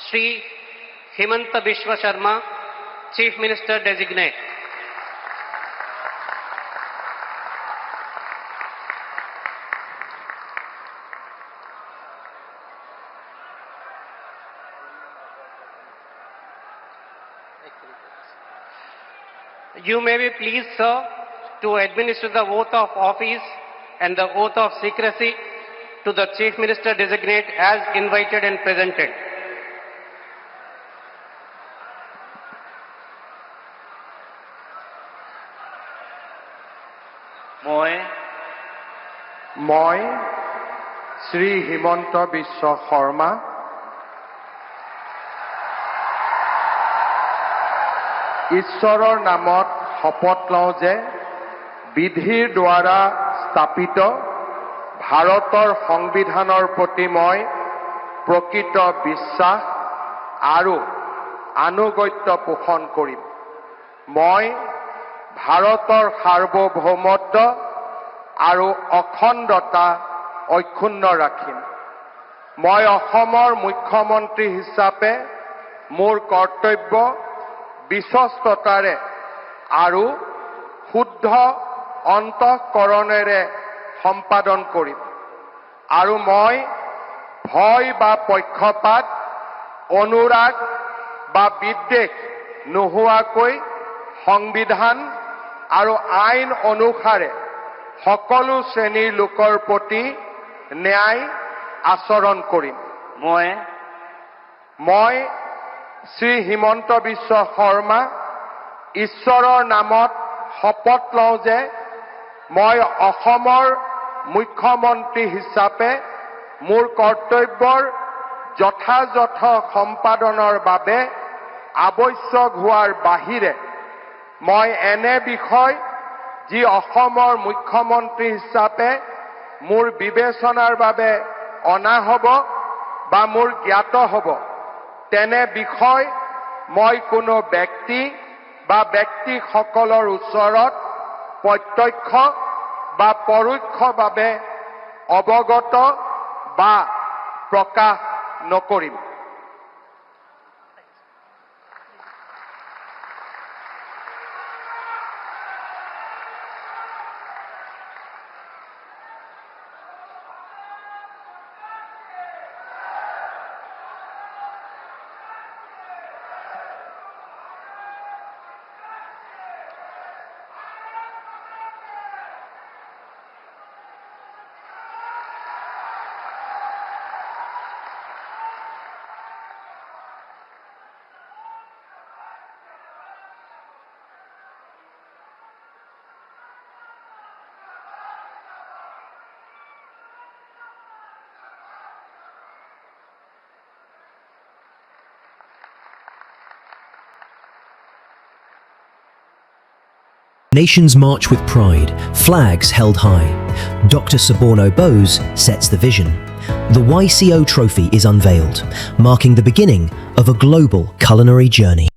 Shri Himanta Biswa Sharma, Chief Minister Designate. You may be pleased, sir, to administer the oath of office and the oath of secrecy to the Chief Minister Designate as invited and presented. মই শ্ৰী হিমন্ত বিশ্ব শৰ্মা ঈশ্বৰৰ নামত শপত লওঁ যে বিধিৰ দ্বাৰা স্থাপিত ভাৰতৰ সংবিধানৰ প্ৰতি মই প্ৰকৃত বিশ্বাস আৰু আনুগত্য পোষণ কৰিম। মই ভাৰতৰ সাৰ্বভৌমত্ব আৰু অখণ্ডতা অক্ষুণ্ণ ৰাখিম। মই অসমৰ মুখ্যমন্ত্ৰী হিচাপে মোৰ কৰ্তব্য বিশ্বস্ততাৰে আৰু শুদ্ধ অন্তঃকৰণেৰে সম্পাদন কৰিম আৰু মই ভয় বা পক্ষপাত, অনুৰাগ বা বিদ্বেষ নোহোৱাকৈ সংবিধান আৰু আইন অনুসাৰে সকলো শ্ৰেণীৰ লোকৰ প্ৰতি ন্যায় আচৰণ কৰিম। মই শ্ৰী হিমন্ত বিশ্ব শৰ্মা ঈশ্বৰৰ নামত শপত লওঁ যে মই অসমৰ মুখ্যমন্ত্ৰী হিচাপে মোৰ কৰ্তব্যৰ যথাযথ সম্পাদনৰ বাবে আৱশ্যক হোৱাৰ বাহিৰে মই এনে বিষয় যি অসমৰ মুখ্যমন্ত্ৰী হিচাপে মোৰ বিবেচনাৰ বাবে অনা হ'ব বা মোৰ জ্ঞাত হ'ব তেনে বিষয় মই কোনো ব্যক্তি বা ব্যক্তিসকলৰ ওচৰত প্ৰত্যক্ষ বা পৰোক্ষভাৱে অৱগত বা প্ৰকাশ নকৰিম। Nations march with pride, flags held high. Dr. Suborno Bose sets the vision. The YCO trophy is unveiled, marking the beginning of a global culinary journey.